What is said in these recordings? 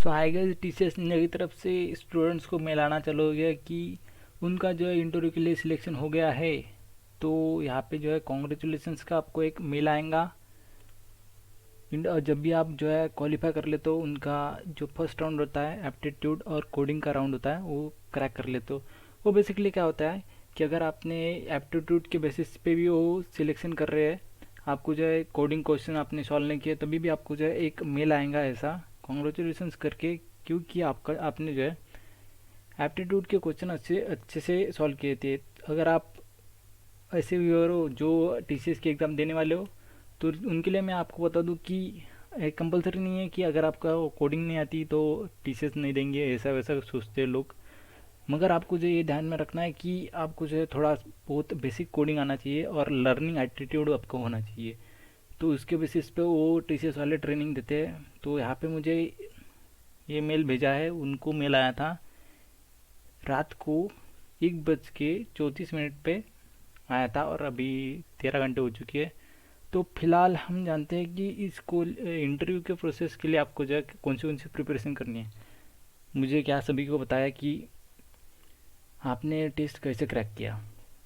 सो high guys, TCS India की तरफ से स्टूडेंट्स को मेल आना चालू हो गया कि उनका जो है इंटरव्यू के लिए सिलेक्शन हो गया है। तो यहाँ पे जो है कॉन्ग्रेचुलेसन्स का आपको एक मेल आएगा। जब भी आप जो है क्वालिफाई कर लेते हो, उनका जो फर्स्ट राउंड होता है एप्टीट्यूड और कोडिंग का राउंड होता है वो क्रैक कर लेते हो। वो बेसिकली क्या होता है कि अगर आपने एप्टीट्यूड के बेसिस पे भी वो सिलेक्शन कर रहे हैं, आपको जो है कोडिंग क्वेश्चन आपने सॉल्व नहीं किया, तभी भी आपको जो है एक मेल आएगा ऐसा कॉन्ग्रेचुलेसन्स करके, क्योंकि आपने जो है एप्टीट्यूड के क्वेश्चन अच्छे अच्छे से सॉल्व किए थे। अगर आप ऐसे व्यूअर हो जो टीसीएस की एग्ज़ाम देने वाले हो, तो उनके लिए मैं आपको बता दूं कि कंपलसरी नहीं है कि अगर आपका कोडिंग नहीं आती तो टीसीएस नहीं देंगे, ऐसा वैसा सोचते हैं लोग। मगर आपको जो ये ध्यान में रखना है कि आपको जो है थोड़ा बहुत बेसिक कोडिंग आना चाहिए और लर्निंग एटीट्यूड आपको होना चाहिए। तो उसके बेसिस पे वो टीसीएस वाले ट्रेनिंग देते हैं। तो यहाँ पे मुझे ये मेल भेजा है, उनको मेल आया था रात को 1:34 पे आया था और अभी 13 घंटे हो चुकी है। तो फिलहाल हम जानते हैं कि इसको इंटरव्यू के प्रोसेस के लिए आपको जो है कौन सी प्रिपरेशन करनी है। मुझे क्या सभी को बताया कि आपने टेस्ट कैसे क्रैक किया।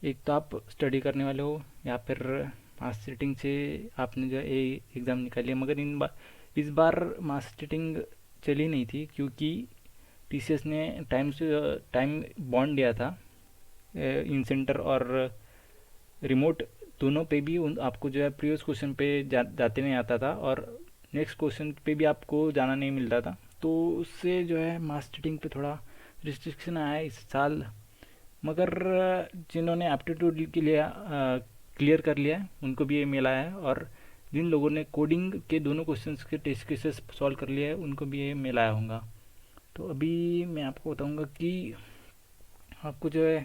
एक तो आप स्टडी करने वाले हो या फिर मास सीटिंग से आपने जो है एग्ज़ाम निकाली है। मगर इस बार मास सीटिंग चली नहीं थी, क्योंकि टीसीएस ने टाइम बॉन्ड दिया था। इन सेंटर और रिमोट दोनों पे भी आपको जो है प्रीवियस क्वेश्चन पे जाते नहीं आता था और नेक्स्ट क्वेश्चन पे भी आपको जाना नहीं मिलता था। तो उससे जो है मास रीडिंग पे थोड़ा रिस्ट्रिक्शन आया है इस साल। मगर जिन्होंने एप्टीट्यूड के लिए क्लियर कर लिया है उनको भी ये मेल आया है, और जिन लोगों ने कोडिंग के दोनों क्वेश्चंस के टेस्ट केसेस सॉल्व कर लिया है उनको भी ये मेल आया होगा। तो अभी मैं आपको बताऊंगा कि आपको जो है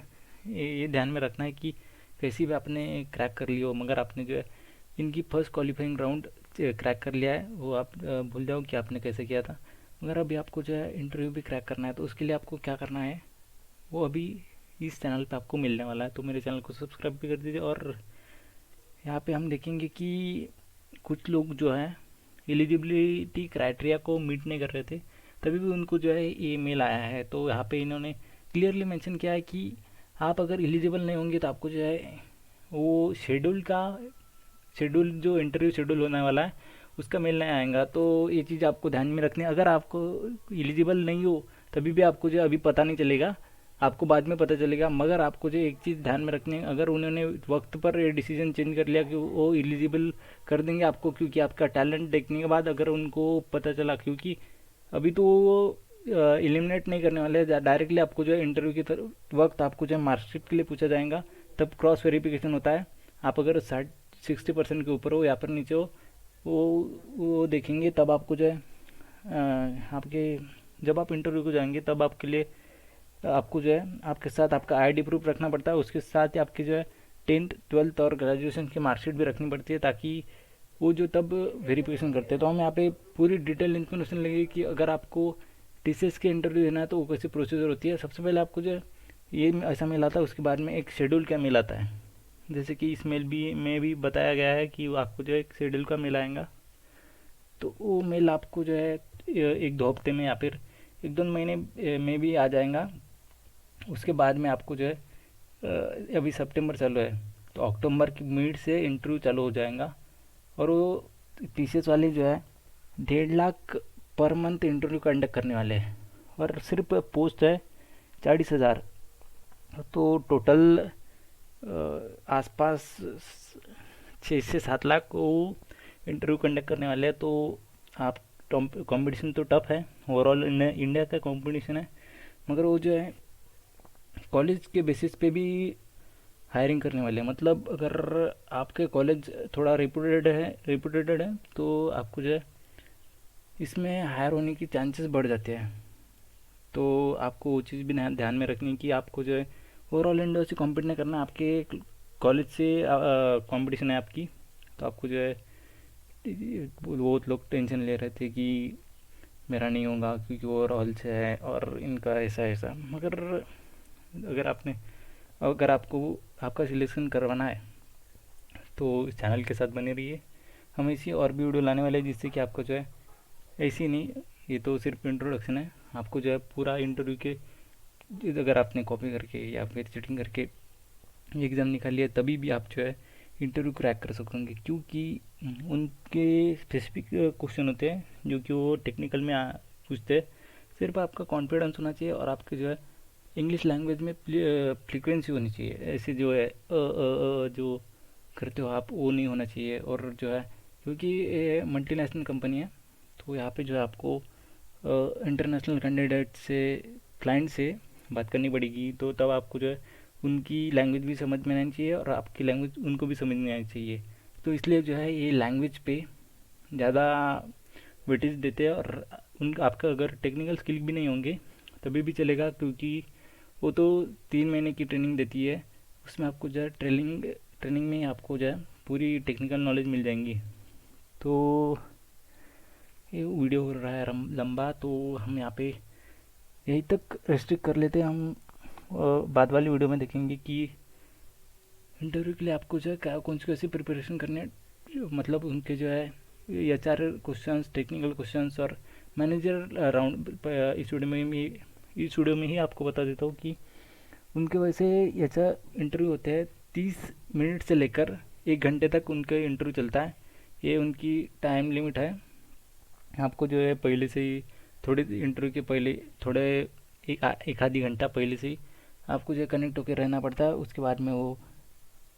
ये ध्यान में रखना है कि कैसी भी आपने क्रैक कर लिया हो, मगर आपने जो है इनकी फर्स्ट क्वालिफाइंग राउंड क्रैक कर लिया है, वो आप भूल जाओ कि आपने कैसे किया था। मगर अभी आपको जो है इंटरव्यू भी क्रैक करना है, तो उसके लिए आपको क्या करना है वो अभी इस चैनल पे आपको मिलने वाला है। तो मेरे चैनल को सब्सक्राइब भी कर दीजिए। और यहाँ पे हम देखेंगे कि कुछ लोग जो है एलिजिबिलिटी क्राइटेरिया को मीट नहीं कर रहे थे, तभी भी उनको जो है ये मेल आया है। तो यहाँ पे इन्होंने क्लियरली मेंशन किया है कि आप अगर एलिजिबल नहीं होंगे तो आपको जो है वो शेड्यूल जो इंटरव्यू शेड्यूल होने वाला है उसका मेल नहीं आएगा। तो ये चीज़ आपको ध्यान में रखनी है। अगर आपको एलिजिबल नहीं हो तभी भी आपको जो अभी पता नहीं चलेगा, आपको बाद में पता चलेगा। मगर आपको जो एक चीज़ ध्यान में रखनी है, अगर उन्होंने वक्त पर ये डिसीजन चेंज कर लिया कि वो एलिजिबल कर देंगे आपको, क्योंकि आपका टैलेंट देखने के बाद अगर उनको पता चला, क्योंकि अभी तो वो एलिमिनेट नहीं करने वाले, डायरेक्टली आपको जो है इंटरव्यू की वक्त आपको जो है मार्कशीट के लिए पूछा जाएगा, तब क्रॉस वेरिफिकेशन होता है। आप अगर 60% के ऊपर हो या फिर नीचे हो, वो देखेंगे, तब आपको जो है आपके जब आप इंटरव्यू को जाएंगे तब आपके लिए आपको जो है आपके साथ आपका आईडी प्रूफ रखना पड़ता है। उसके साथ ही आपकी जो है 10th 12th और ग्रेजुएशन की मार्कशीट भी रखनी पड़ती है, ताकि वो जो तब वेरिफिकेशन करते हैं। तो हम यहाँ पे पूरी डिटेल इन्फॉर्मेशन लेंगे कि अगर आपको टीसीएस के इंटरव्यू देना है तो वो कैसी प्रोसीजर होती है। सबसे पहले आपको जो है ये ऐसा मेल आता है, उसके बाद में एक शेड्यूल का मेल आता है। जैसे कि इस मेल भी में भी बताया गया है कि आपको जो है एक शेड्यूल का मेल आएगा। तो वो मेल आपको जो है 1-2 हफ्ते में या फिर 1-2 महीने में भी आ जाएगा। उसके बाद में आपको जो है अभी सितंबर चालू है, तो अक्टूबर की मिड से इंटरव्यू चालू हो जाएगा। और वो टीसीएस वाले जो है 1.5 lakh per month interview conduct करने वाले हैं, और सिर्फ पोस्ट है 40,000। तो टोटल आसपास 6 से 7 लाख को इंटरव्यू कंडक्ट करने वाले हैं। तो आप कंपटीशन तो टफ है, ओवरऑल इंडिया का कंपटीशन है। मगर वो जो है कॉलेज के बेसिस पे भी हायरिंग करने वाले हैं। मतलब अगर आपके कॉलेज थोड़ा रेपुटेटेड है तो आपको जो है इसमें हायर होने की चांसेस बढ़ जाते हैं। तो आपको वो चीज़ भी ध्यान में रखनी है कि आपको जो है ओवरऑल इंडिया से कॉम्पीट नहीं करना, आपके कॉलेज से कंपटीशन है आपकी। तो आपको जो है बहुत लोग टेंशन ले रहे थे कि मेरा नहीं होगा क्योंकि ओवरऑल से है और इनका ऐसा ऐसा। मगर अगर आपको आपका सिलेक्शन करवाना है तो इस चैनल के साथ बने रहिए। हम ऐसी और भी वीडियो लाने वाले हैं जिससे कि आपको जो है ऐसी नहीं ये तो सिर्फ इंट्रोडक्शन है। आपको जो है पूरा इंटरव्यू के, अगर आपने कॉपी करके या फिर चीटिंग करके एग्ज़ाम निकाल लिया तभी भी आप जो है इंटरव्यू क्रैक कर सकेंगे, क्योंकि उनके स्पेसिफिक क्वेश्चन होते हैं जो कि वो टेक्निकल में पूछते हैं। सिर्फ आपका कॉन्फिडेंस होना चाहिए और आपके जो है इंग्लिश लैंग्वेज में फ्रिक्वेंसी होनी चाहिए। ऐसे जो है जो करते हो आप वो नहीं होना चाहिए। और जो है क्योंकि ये मल्टीनेशनल कंपनी है, तो यहाँ पे जो है आपको इंटरनेशनल कैंडिडेट से, क्लाइंट से बात करनी पड़ेगी। तो तब आपको जो है उनकी लैंग्वेज भी समझ में आनी चाहिए और आपकी लैंग्वेज उनको भी समझ में आनी चाहिए। तो इसलिए जो है ये लैंग्वेज पे ज़्यादा वेटेज देते हैं। और उन आपका अगर टेक्निकल स्किल भी नहीं होंगे तभी भी चलेगा, क्योंकि वो तो 3 महीने की ट्रेनिंग देती है। उसमें आपको जो है ट्रेनिंग में आपको जो है पूरी टेक्निकल नॉलेज मिल जाएंगी। तो ये वीडियो हो रहा है लंबा, तो हम यहाँ पे यहीं तक रेस्ट्रिक्ट कर लेते हैं। हम बाद वाली वीडियो में देखेंगे कि इंटरव्यू के लिए आपको जो है क्या कौन सी कैसी प्रिपरेशन करनी है, मतलब उनके जो है HR क्वेश्चंस, टेक्निकल क्वेश्चंस और मैनेजर राउंड। इस वीडियो में ही आपको बता देता हूँ कि उनके वैसे ऐसा इंटरव्यू होते हैं 30 मिनट से लेकर 1 घंटे तक उनका इंटरव्यू चलता है। ये उनकी टाइम लिमिट है। आपको जो है पहले से ही थोड़ी इंटरव्यू के पहले थोड़े एक आधी घंटा पहले से ही आपको जो है कनेक्ट होकर रहना पड़ता है। उसके बाद में वो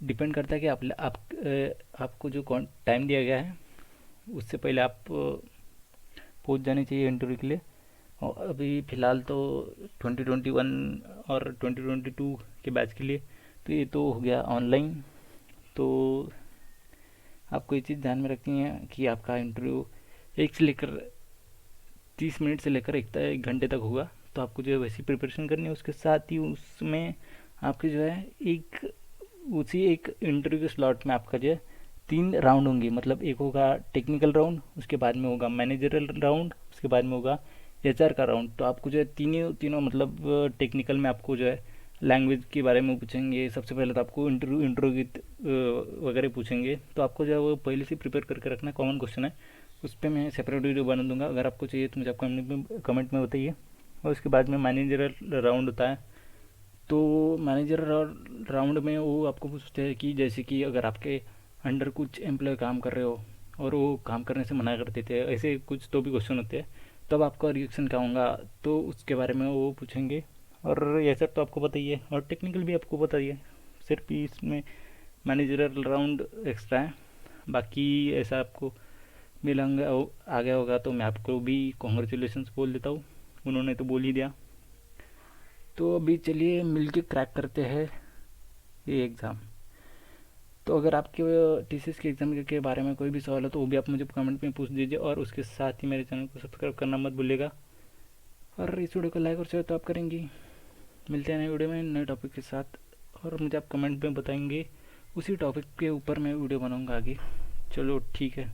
डिपेंड करता है कि आपको जो टाइम दिया गया है उससे पहले आप पहुंच जाने चाहिए इंटरव्यू के लिए। और अभी फ़िलहाल तो 2021 और 2022 के बैच के लिए तो ये तो हो गया ऑनलाइन। तो आपको ये चीज़ ध्यान में रखनी है कि आपका इंटरव्यू 30 मिनट से लेकर 1 घंटे तक होगा। तो आपको जो है वैसी प्रिपरेशन करनी है। उसके साथ ही उसमें आपके जो है उसी एक इंटरव्यू के स्लॉट में आपका जो है 3 राउंड होंगे। मतलब एक होगा टेक्निकल राउंड, उसके बाद में होगा मैनेजरल राउंड, उसके बाद में होगा HR का राउंड। तो आपको जो है तीनों मतलब टेक्निकल में आपको जो है लैंग्वेज के बारे में पूछेंगे। सबसे पहले तो आपको इंटरव्यू वगैरह पूछेंगे। तो आपको जो है वो पहले से प्रिपेयर करके रखना। कॉमन क्वेश्चन है, उस पर मैं सेपरेट वीडियो बना दूंगा। अगर आपको चाहिए तो मुझे आप कमेंट में बताइए। और उसके बाद में मैनेजरल राउंड होता है। तो मैनेजर राउंड में वो आपको पूछते हैं कि जैसे कि अगर आपके अंडर कुछ एम्प्लॉय काम कर रहे हो और वो काम करने से मना कर देते हैं, ऐसे कुछ तो भी क्वेश्चन होते हैं, तब आपका रिएक्शन क्या होगा, तो उसके बारे में वो पूछेंगे। और ये सब तो आपको पता ही है और टेक्निकल भी आपको पता ही है। सिर्फ इसमें मैनेजरल राउंड एक्स्ट्रा है। बाकी ऐसा आपको मिलेंगे आ गया होगा तो मैं आपको भी कॉन्ग्रेचुलेसन्स बोल देता हूँ, उन्होंने तो बोल ही दिया। तो अभी चलिए मिलके क्रैक करते हैं ये एग्ज़ाम। तो अगर आपके TCS के एग्ज़ाम के बारे में कोई भी सवाल हो तो वो भी आप मुझे कमेंट में पूछ दीजिए। और उसके साथ ही मेरे चैनल को सब्सक्राइब करना मत भूलिएगा। और इस वीडियो को लाइक और शेयर तो आप करेंगी। मिलते हैं नए वीडियो में नए टॉपिक के साथ। और मुझे आप कमेंट में बताएंगे, उसी टॉपिक के ऊपर मैं वीडियो बनाऊंगा आगे। चलो ठीक है।